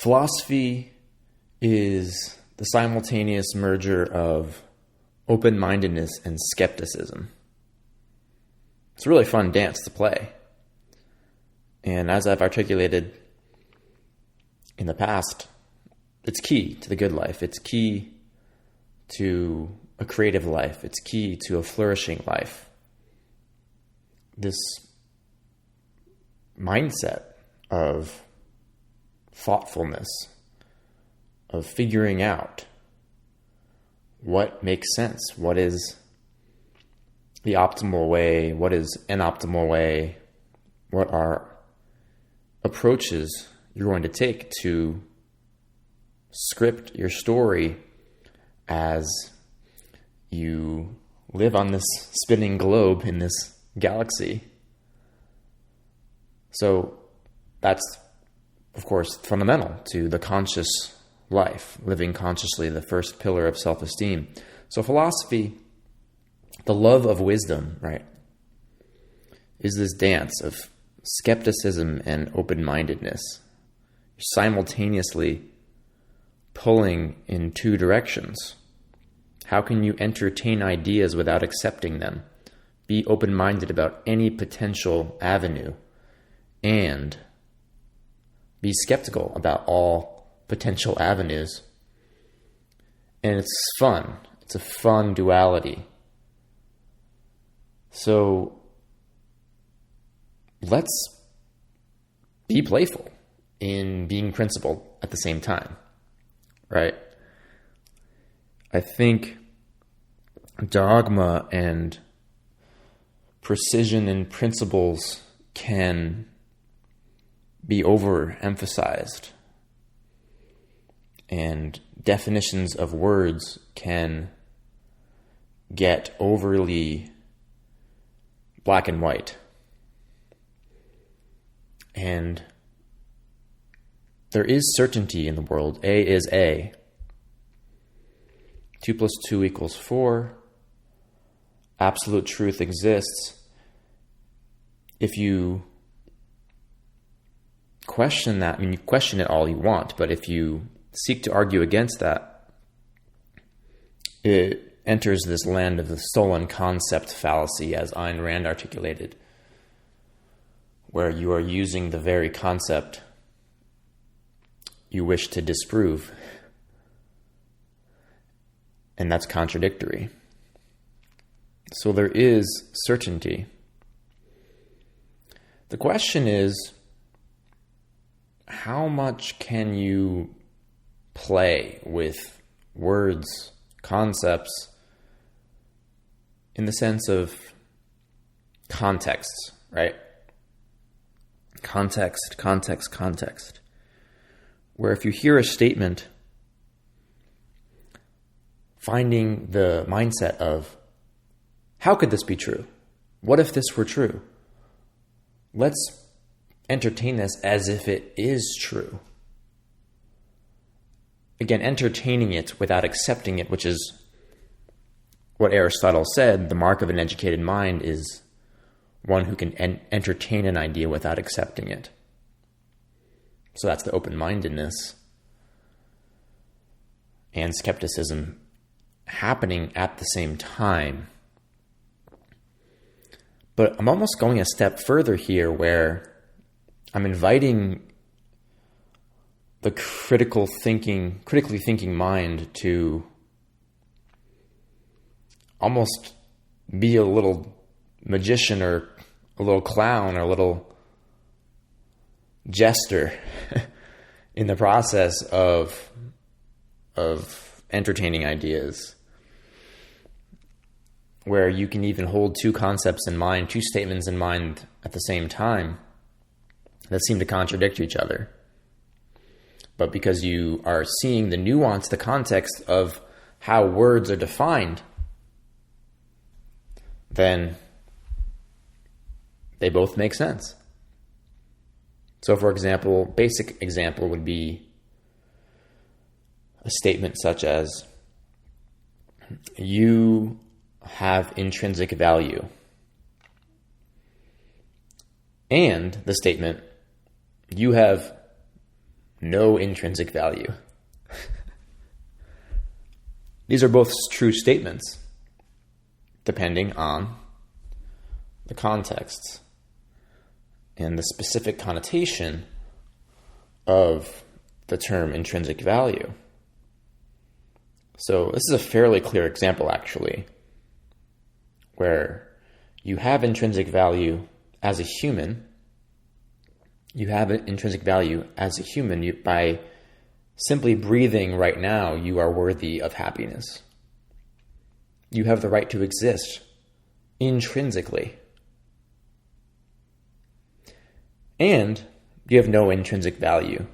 Philosophy is the simultaneous merger of open-mindedness and skepticism. It's a really fun dance to play. And as I've articulated in the past, it's key to the good life. It's key to a creative life. It's key to a flourishing life. This mindset of thoughtfulness, of figuring out what makes sense, what is the optimal way, what is an optimal way, what are approaches you're going to take to script your story as you live on this spinning globe in this galaxy. So that's, of course, fundamental to the conscious life, living consciously, the first pillar of self-esteem. So philosophy, the love of wisdom, right, is this dance of skepticism and open-mindedness, simultaneously pulling in two directions. How can you entertain ideas without accepting them? Be open-minded about any potential avenue and be skeptical about all potential avenues. And it's fun. It's a fun duality. So let's be playful in being principled at the same time, right? I think dogma and precision in principles can be overemphasized, and definitions of words can get overly black and white. And there is certainty in the world. A is A. 2 + 2 = 4. Absolute truth exists. If you question that, I mean, you question it all you want, but if you seek to argue against that, it enters this land of the stolen concept fallacy, as Ayn Rand articulated, where you are using the very concept you wish to disprove. And that's contradictory. So there is certainty. The question is, how much can you play with words, concepts, in the sense of contexts, right? Context. Where if you hear a statement, finding the mindset of, how could this be true? What if this were true? Let's entertain this as if it is true. Again, entertaining it without accepting it, which is what Aristotle said, the mark of an educated mind is one who can entertain an idea without accepting it. So that's the open-mindedness and skepticism happening at the same time. But I'm almost going a step further here, where I'm inviting the critically thinking mind to almost be a little magician or a little clown or a little jester in the process of entertaining ideas, where you can even hold two concepts in mind, two statements in mind at the same time that seem to contradict each other. But because you are seeing the nuance, the context of how words are defined, then they both make sense. So, for example, basic example would be a statement such as, you have intrinsic value. And the statement, you have no intrinsic value. These are both true statements, depending on the context and the specific connotation of the term intrinsic value. So this is a fairly clear example, actually, where you have intrinsic value as a human. You have an intrinsic value as a human. By simply breathing right now, you are worthy of happiness. You have the right to exist intrinsically. And you have no intrinsic value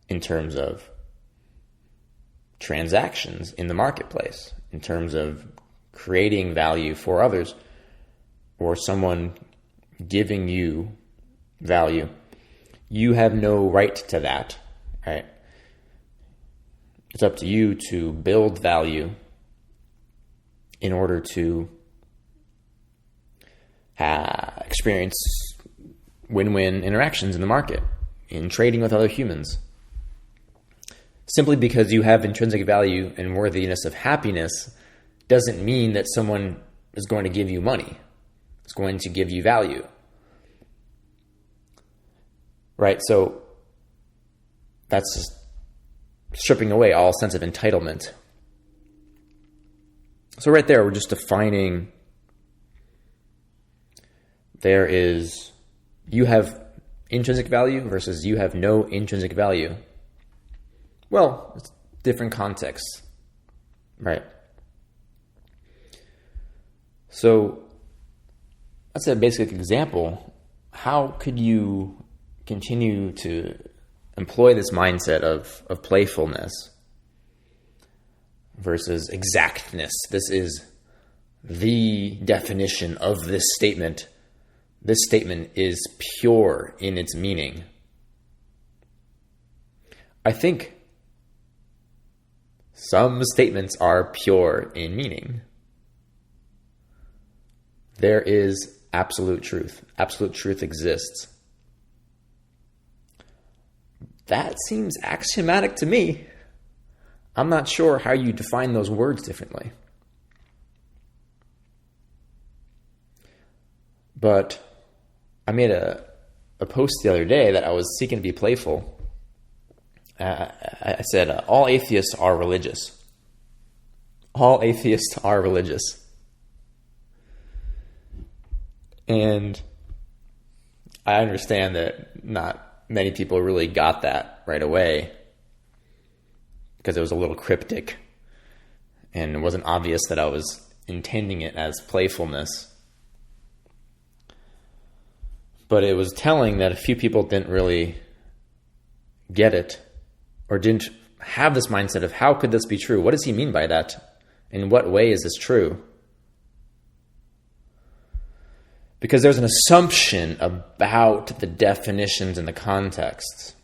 in terms of transactions in the marketplace, in terms of creating value for others or someone giving you value. You have no right to that, right? It's up to you to build value in order to experience win-win interactions in the market, in trading with other humans. Simply because you have intrinsic value and worthiness of happiness doesn't mean that someone is going to give you money. It's going to give you value. Right? So that's just stripping away all sense of entitlement. So right there, we're just defining there is you have intrinsic value versus you have no intrinsic value. Well, it's different contexts, right? So that's a basic example. How could you continue to employ this mindset of playfulness versus exactness? This is the definition of this statement. This statement is pure in its meaning. I think some statements are pure in meaning. There is absolute truth. Absolute truth exists. That seems axiomatic to me. I'm not sure how you define those words differently. But I made a post the other day that I was seeking to be playful. I said, all atheists are religious. All atheists are religious. And I understand that not many people really got that right away because it was a little cryptic and it wasn't obvious that I was intending it as playfulness. But it was telling that a few people didn't really get it or didn't have this mindset of how could this be true? What does he mean by that? In what way is this true? Because there's an assumption about the definitions and the context.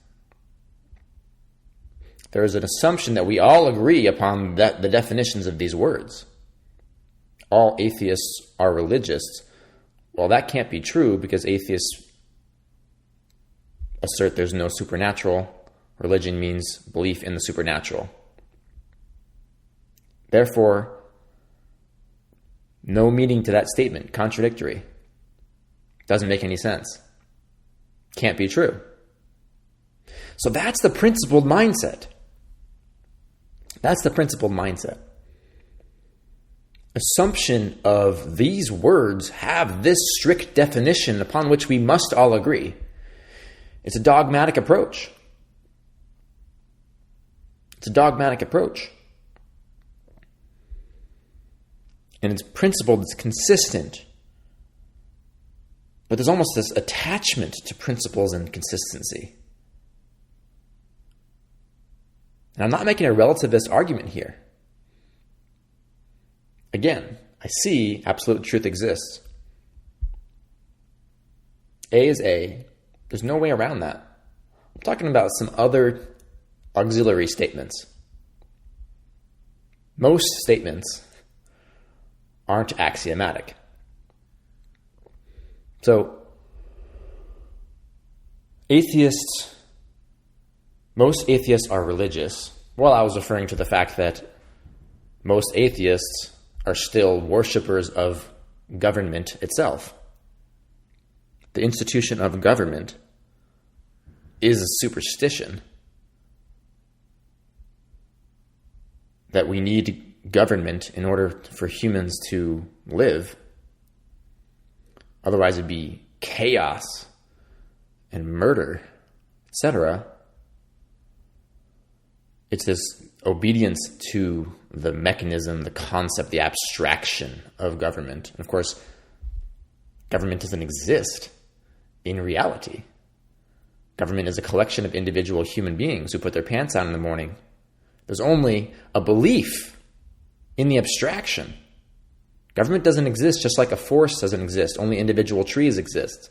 There is an assumption that we all agree upon the definitions of these words. All atheists are religious. Well, that can't be true because atheists assert there's no supernatural. Religion means belief in the supernatural. Therefore, no meaning to that statement, contradictory. Doesn't make any sense. Can't be true. So that's the principled mindset. That's the principled mindset. Assumption of these words have this strict definition upon which we must all agree. It's a dogmatic approach. It's a dogmatic approach. And it's principled, it's consistent. But there's almost this attachment to principles and consistency. And I'm not making a relativist argument here. Again, I see absolute truth exists. A is A. There's no way around that. I'm talking about some other auxiliary statements. Most statements aren't axiomatic. So, atheists most atheists are religious. Well, I was referring to the fact that most atheists are still worshipers of government itself. The institution of government is a superstition that we need government in order for humans to live. Otherwise, it'd be chaos and murder, etc. It's this obedience to the mechanism, the concept, the abstraction of government. And of course, government doesn't exist in reality. Government is a collection of individual human beings who put their pants on in the morning. There's only a belief in the abstraction. Government doesn't exist, just like a forest doesn't exist. Only individual trees exist.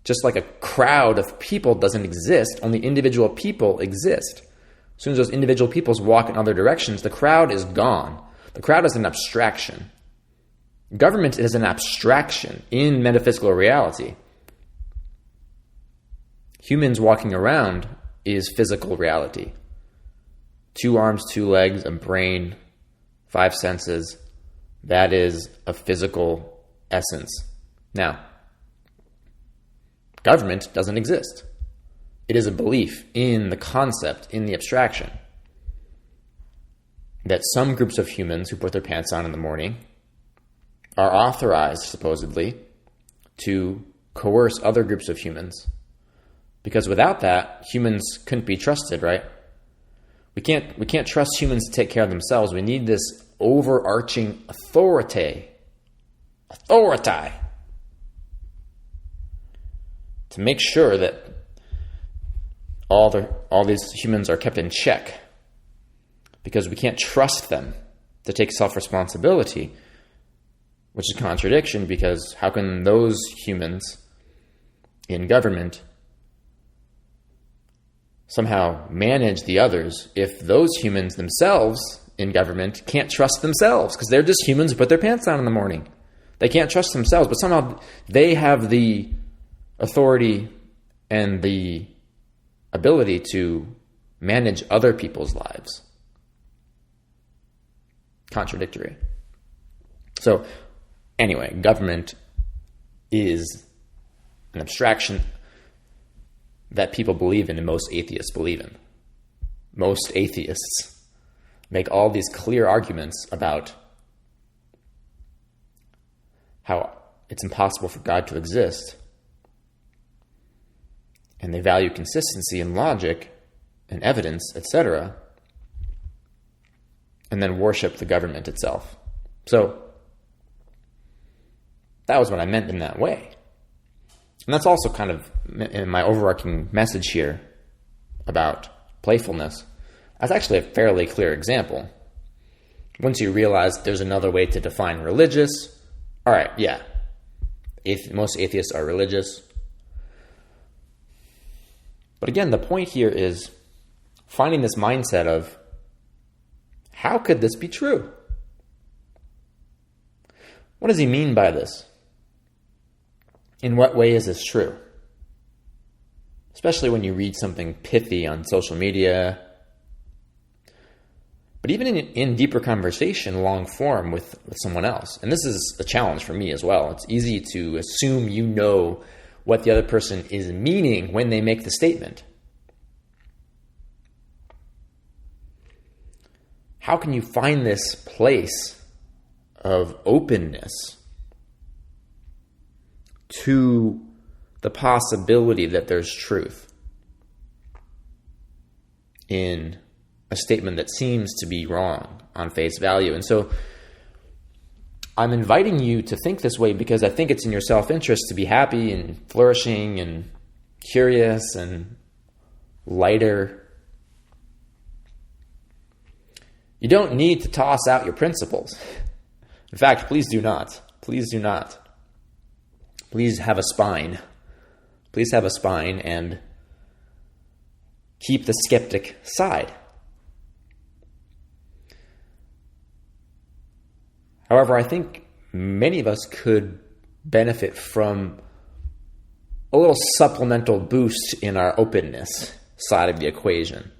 Just like a crowd of people doesn't exist, only individual people exist. As soon as those individual peoples walk in other directions, the crowd is gone. The crowd is an abstraction. Government is an abstraction in metaphysical reality. Humans walking around is physical reality. 2 arms, 2 legs, a brain, 5 senses. That is a physical essence. Now, government doesn't exist. It is a belief in the concept, in the abstraction, that some groups of humans who put their pants on in the morning are authorized, supposedly, to coerce other groups of humans. Because without that, humans couldn't be trusted, right? We can't trust humans to take care of themselves. We need this overarching authority, to make sure that all these humans are kept in check, because we can't trust them to take self-responsibility, which is a contradiction, because how can those humans in government somehow manage the others if those humans themselves in government can't trust themselves, because they're just humans who put their pants on in the morning. They can't trust themselves, but somehow they have the authority and the ability to manage other people's lives. Contradictory. So, anyway, government is an abstraction that people believe in and most atheists believe in. Most atheists make all these clear arguments about how it's impossible for God to exist. And they value consistency and logic and evidence, etc., and then worship the government itself. So, that was what I meant in that way. And that's also kind of in my overarching message here about playfulness. That's actually a fairly clear example. Once you realize there's another way to define religious, all right, yeah, most atheists are religious. But again, the point here is finding this mindset of, how could this be true? What does he mean by this? In what way is this true? Especially when you read something pithy on social media. But even in deeper conversation, long form with someone else. And this is a challenge for me as well. It's easy to assume you know what the other person is meaning when they make the statement. How can you find this place of openness to the possibility that there's truth in a statement that seems to be wrong on face value? And so I'm inviting you to think this way because I think it's in your self-interest to be happy and flourishing and curious and lighter. You don't need to toss out your principles. In fact, please do not. Please do not. Please have a spine. Please have a spine and keep the skeptic side. However, I think many of us could benefit from a little supplemental boost in our openness. side of the equation.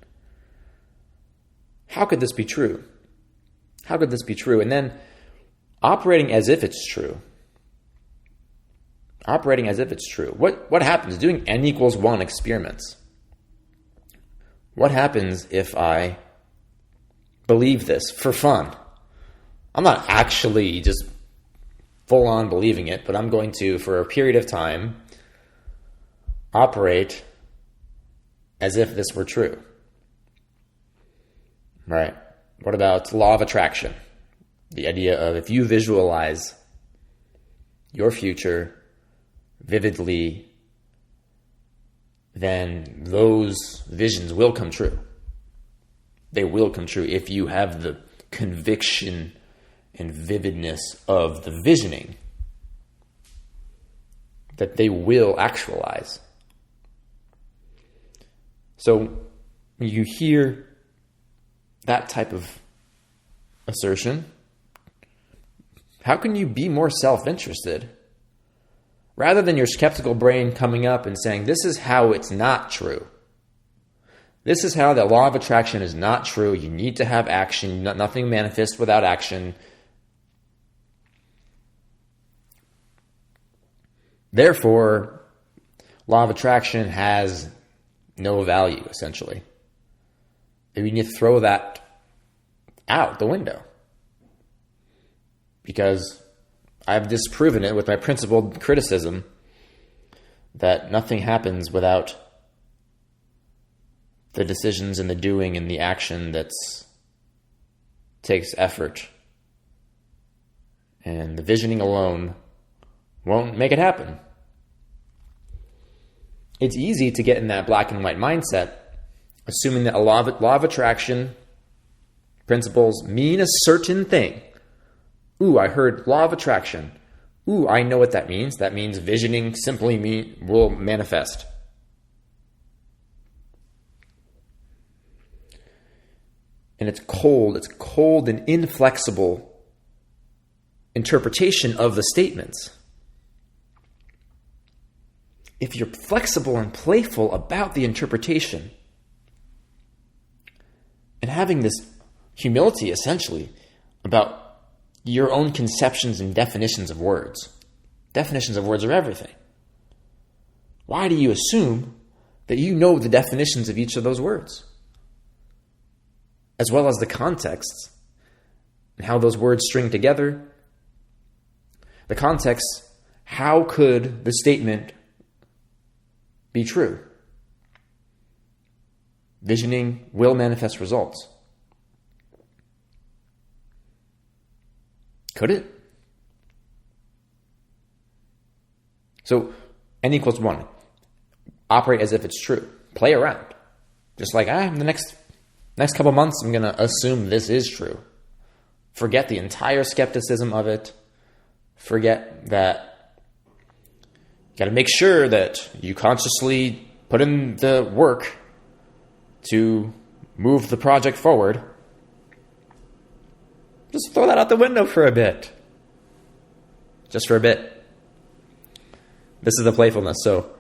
How could this be true? How could this be true? And then operating as if it's true. Operating as if it's true. What happens doing n=1 experiments? What happens if I believe this for fun? I'm not actually just full on believing it, but I'm going to, for a period of time, operate as if this were true. Right? What about law of attraction? The idea of if you visualize your future vividly, then those visions will come true. They will come true if you have the conviction and vividness of the visioning that they will actualize. So when you hear that type of assertion, how can you be more self-interested? Rather than your skeptical brain coming up and saying, this is how it's not true. This is how the law of attraction is not true. You need to have action. Nothing manifests without action. Therefore, law of attraction has no value, essentially. You need to throw that out the window. Because I've disproven it with my principled criticism that nothing happens without the decisions and the doing and the action that takes effort. And the visioning alone won't make it happen. It's easy to get in that black and white mindset, assuming that a law of attraction principles mean a certain thing. Ooh, I heard law of attraction. Ooh, I know what that means. That means visioning simply will manifest. And it's cold and inflexible interpretation of the statements. If you're flexible and playful about the interpretation and having this humility, essentially, about your own conceptions and definitions of words. Definitions of words are everything. Why do you assume that you know the definitions of each of those words? As well as the contexts and how those words string together. The context, how could the statement be true? Visioning will manifest results. Could it? So, n=1. Operate as if it's true. Play around. Just like, the next couple months, I'm going to assume this is true. Forget the entire skepticism of it. Forget that you got to make sure that you consciously put in the work to move the project forward. Just throw that out the window for a bit. Just for a bit. This is the playfulness. So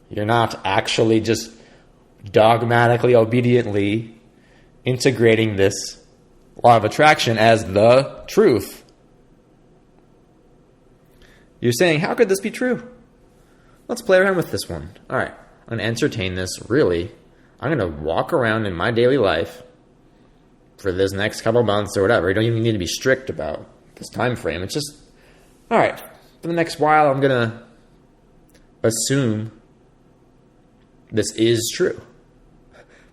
you're not actually just dogmatically, obediently integrating this law of attraction as the truth. You're saying, how could this be true? Let's play around with this one. All right, I'm going to entertain this. Really, I'm going to walk around in my daily life for this next couple months or whatever. You don't even need to be strict about this time frame. It's just, all right, for the next while, I'm going to assume this is true.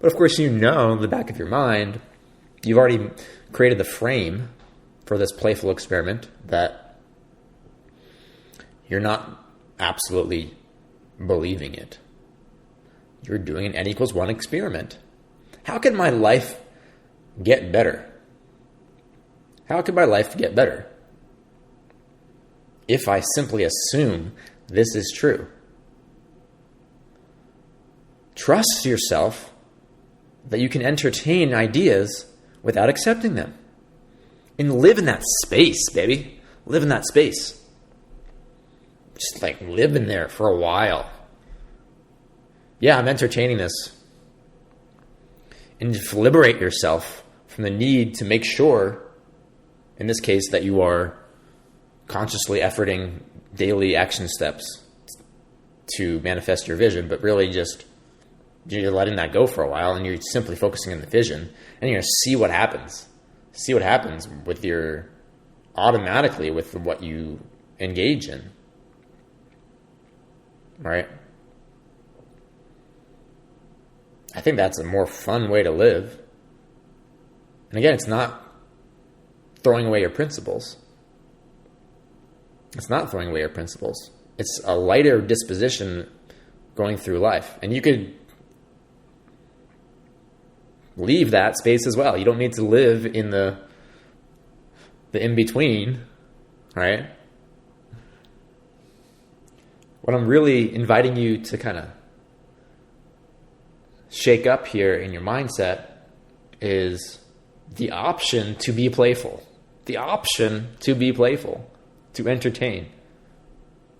But of course, in the back of your mind, you've already created the frame for this playful experiment that you're not absolutely believing it. You're doing an n=1 experiment. How can my life get better? How can my life get better if I simply assume this is true? Trust yourself that you can entertain ideas without accepting them. And live in that space, baby. Live in that space. Just live in there for a while. Yeah, I'm entertaining this and just liberate yourself from the need to make sure, in this case, that you are consciously efforting daily action steps to manifest your vision, but really just you're letting that go for a while and you're simply focusing on the vision, and you're going to see what happens. See what happens with automatically with what you engage in. Right? I think that's a more fun way to live. And again, it's not throwing away your principles. It's not throwing away your principles. It's a lighter disposition going through life. And you could leave that space as well. You don't need to live in the in-between, right? What I'm really inviting you to kind of shake up here in your mindset is the option to be playful. The option to be playful, to entertain.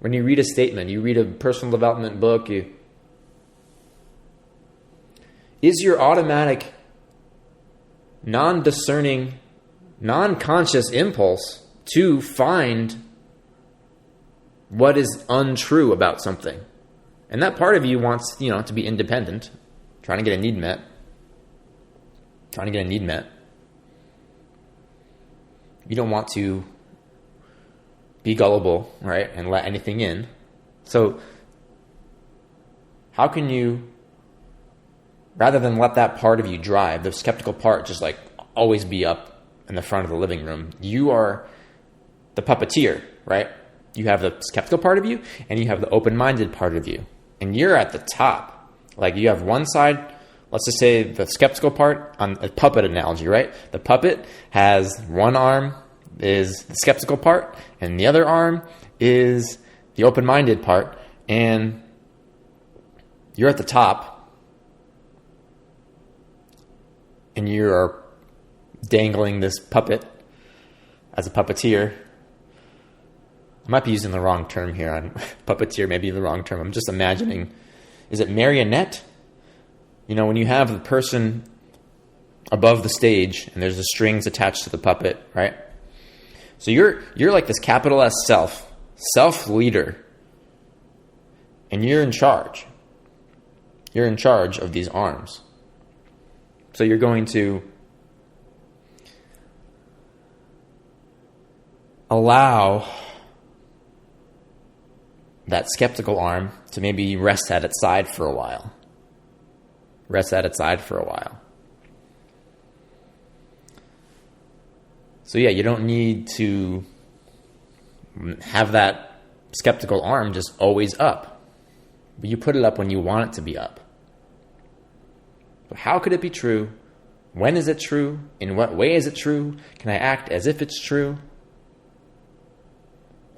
When you read a statement, you read a personal development book, is your automatic, non-discerning, non-conscious impulse to find what is untrue about something. And that part of you wants, to be independent, trying to get a need met. You don't want to be gullible, right, and let anything in. So how can you, rather than let that part of you drive, the skeptical part just like always be up in the front of the living room, you are the puppeteer, right? You have the skeptical part of you and you have the open-minded part of you. And you're at the top. Like you have one side, let's just say the skeptical part, on a puppet analogy, right? The puppet has one arm is the skeptical part and the other arm is the open-minded part, and you're at the top and you are dangling this puppet as a puppeteer. I might be using the wrong term here. Puppeteer may be the wrong term. I'm just imagining, is it marionette? When you have the person above the stage and there's the strings attached to the puppet, right? So you're like this capital S self leader, and you're in charge. You're in charge of these arms. So you're going to allow that skeptical arm to maybe rest at its side for a while. So yeah, you don't need to have that skeptical arm just always up. But you put it up when you want it to be up. But how could it be true? When is it true? In what way is it true? Can I act as if it's true?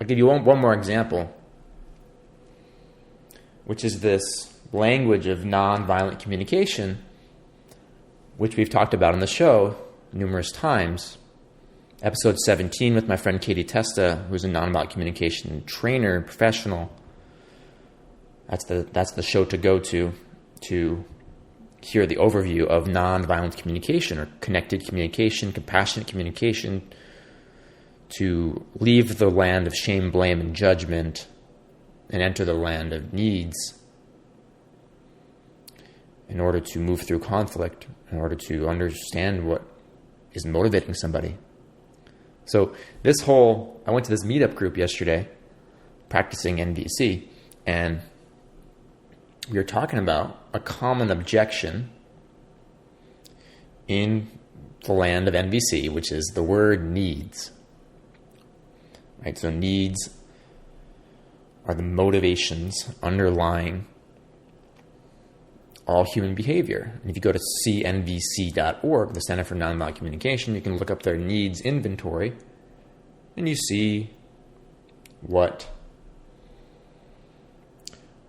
I'll give you one more example, which is this language of nonviolent communication, which we've talked about on the show numerous times. Episode 17 with my friend Katie Testa, who's a nonviolent communication trainer, professional. That's the show to go to hear the overview of nonviolent communication, or connected communication, compassionate communication, to leave the land of shame, blame, and judgment and enter the land of needs in order to move through conflict, in order to understand what is motivating somebody. So I went to this meetup group yesterday, practicing NVC, and we were talking about a common objection in the land of NVC, which is the word needs. Right? So needs are the motivations underlying all human behavior. And if you go to cnvc.org, the Center for Nonviolent Communication, you can look up their needs inventory, and you see what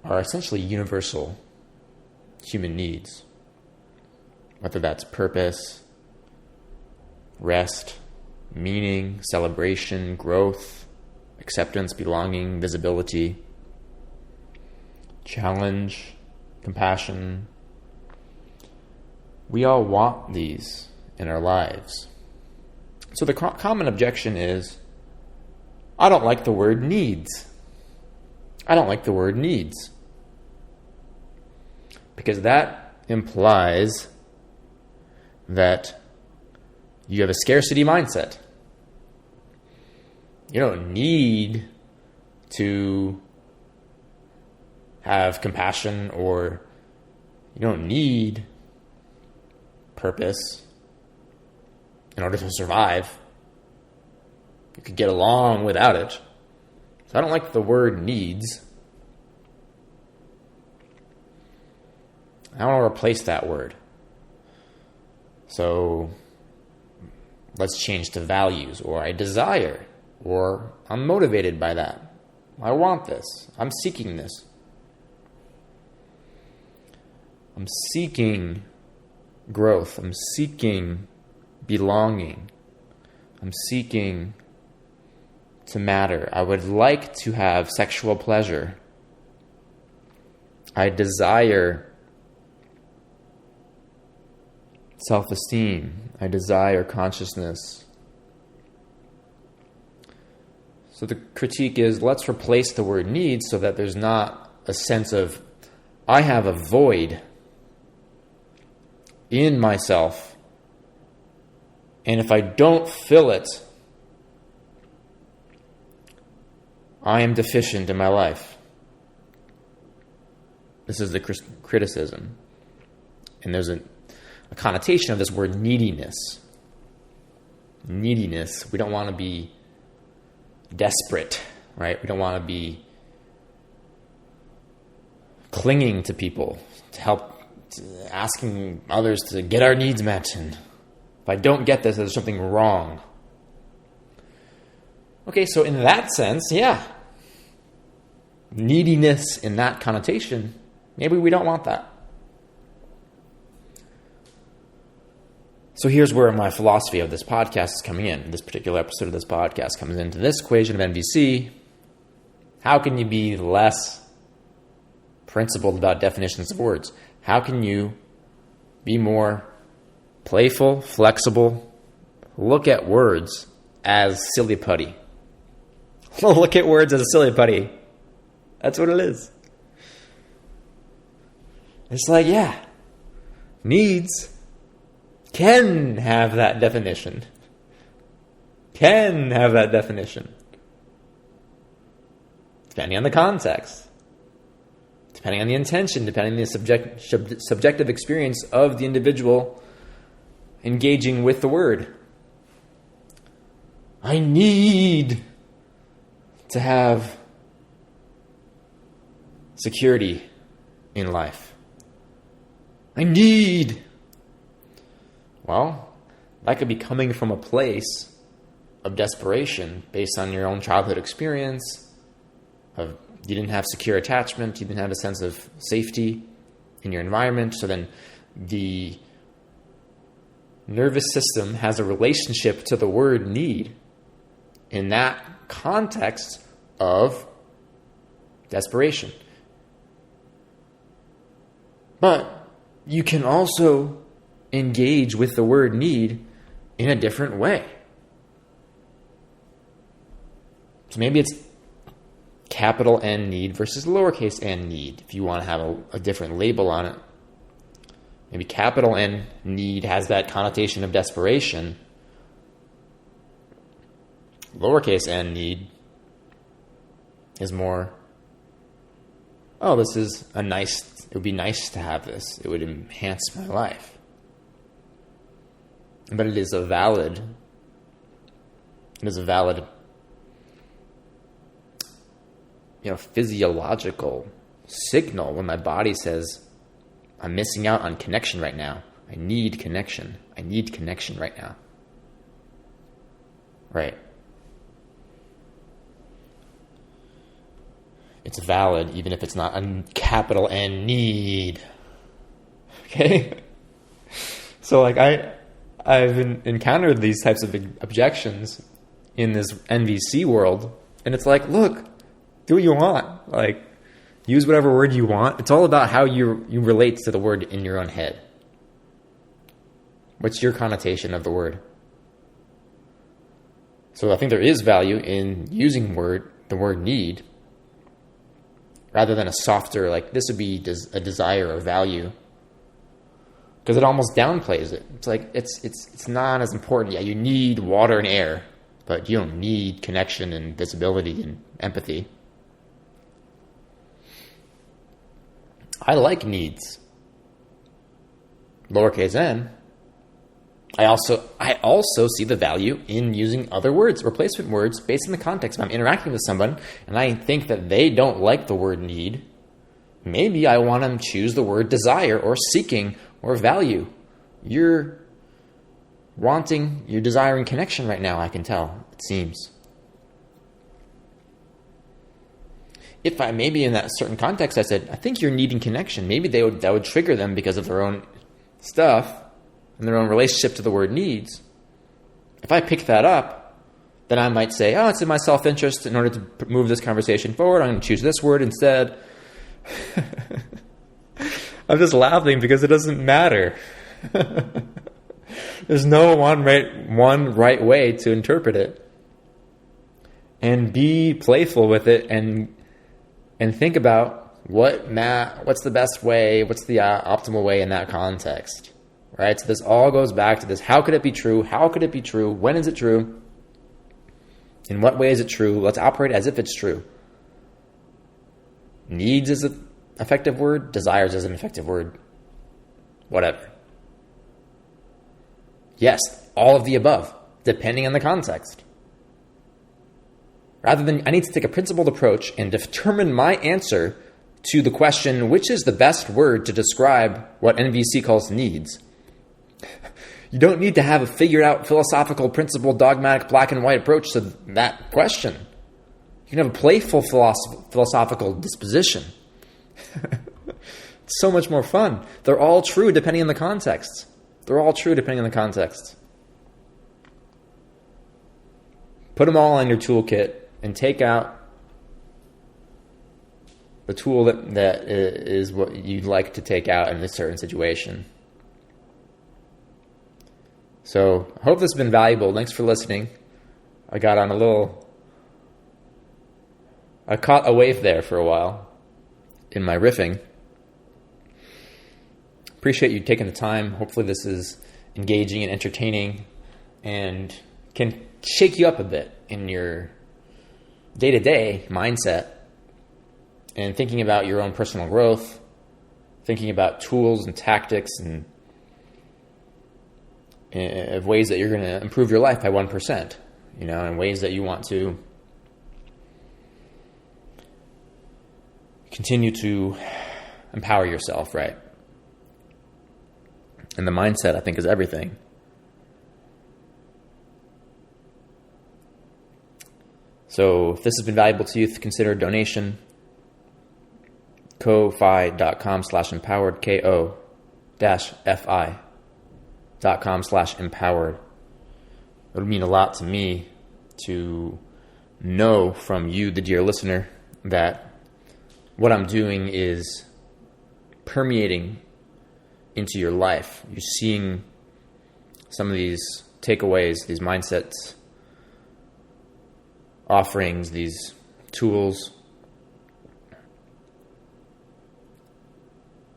are essentially universal human needs, whether that's purpose, rest, meaning, celebration, growth, acceptance, belonging, visibility, challenge, compassion, We all want these in our lives. So the common objection is, I don't like the word needs. I don't like the word needs. Because that implies that you have a scarcity mindset. You don't need to have compassion, or you don't need purpose in order to survive. You could get along without it. So I don't like the word needs. I want to replace that word. So let's change to values, or I desire, or I'm motivated by that. I want this. I'm seeking this. I'm seeking growth. I'm seeking belonging. I'm seeking to matter. I would like to have sexual pleasure. I desire self-esteem. I desire consciousness. So the critique is, let's replace the word need so that there's not a sense of, I have a void in myself, and if I don't fill it, I am deficient in my life. This is the criticism. And there's a connotation of this word neediness. Neediness. We don't want to be desperate, right? We don't want to be clinging to people to help, asking others to get our needs met. And if I don't get this, there's something wrong. Okay, so in that sense, yeah. Neediness in that connotation, maybe we don't want that. So here's where my philosophy of this podcast is coming in. This particular episode of this podcast comes into this equation of NVC. How can you be less principled about definitions of words? How can you be more playful, flexible, look at words as silly putty? Look at words as a silly putty. That's what it is. It's like, yeah, needs can have that definition. Can have that definition. Depending on the context. Depending on the intention. Depending on the subjective experience of the individual engaging with the word. I need to have security in life. I need. Well, that could be coming from a place of desperation based on your own childhood experience. Of you didn't have secure attachment, you didn't have a sense of safety in your environment. So then the nervous system has a relationship to the word need in that context of desperation. But you can also engage with the word need in a different way. So maybe it's capital N need versus lowercase n need, if you want to have a different label on it. Maybe capital N need has that connotation of desperation. Lowercase n need is more, oh, this is it would be nice to have this. It would enhance my life. But it is a valid physiological signal when my body says, I'm missing out on connection right now. I need connection. I need connection right now. Right. It's valid even if it's not a capital N need. Okay? So like I've encountered these types of objections in this NVC world, and it's like, look, do what you want. Like, use whatever word you want. It's all about how you relate to the word in your own head. What's your connotation of the word? So I think there is value in using the word need, rather than a softer, like this would be a desire or value, because it almost downplays it. It's like it's not as important. Yeah, you need water and air, but you don't need connection and visibility and empathy. I like needs, lowercase n. I also see the value in using other words, replacement words, based on the context. If I'm interacting with someone and I think that they don't like the word need, maybe I want them to choose the word desire or seeking or value. You're desiring connection right now, I can tell, it seems. If maybe in that certain context I said, I think you're needing connection, maybe that would trigger them because of their own stuff and their own relationship to the word needs. If I pick that up, then I might say, it's in my self-interest in order to move this conversation forward. I'm going to choose this word instead. I'm just laughing because it doesn't matter. There's no one right way to interpret it. And be playful with it and think about what's the best way, what's the optimal way in that context. Right? So this all goes back to this. How could it be true? How could it be true? When is it true? In what way is it true? Let's operate as if it's true. Needs is an effective word. Desires is an effective word. Whatever. Yes, all of the above, depending on the context. Rather than, I need to take a principled approach and determine my answer to the question, which is the best word to describe what NVC calls needs. You don't need to have a figured out philosophical, principled, dogmatic, black and white approach to that question. You can have a playful philosophical disposition. It's so much more fun. They're all true depending on the context. Put them all in your toolkit and take out the tool that is what you'd like to take out in a certain situation. So I hope this has been valuable. Thanks for listening. I got on I caught a wave there for a while in my riffing. Appreciate you taking the time. Hopefully this is engaging and entertaining and can shake you up a bit in your day-to-day mindset and thinking about your own personal growth, thinking about tools and tactics and of ways that you're going to improve your life by 1%, and ways that you want to continue to empower yourself, right? And the mindset, I think, is everything. So if this has been valuable to you, consider a donation. ko-fi.com/empowered, ko-fi.com/empowered. It would mean a lot to me to know from you, the dear listener, that what I'm doing is permeating into your life. You're seeing some of these takeaways, these mindsets, offerings, these tools,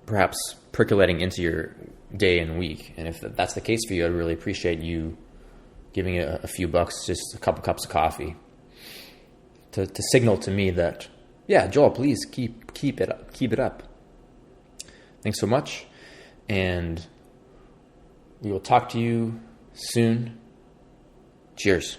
perhaps percolating into your day and week. And if that's the case for you, I'd really appreciate you giving a few bucks, just a couple cups of coffee, to signal to me that, yeah, Joel, please keep it up. Thanks so much, and we will talk to you soon. Cheers.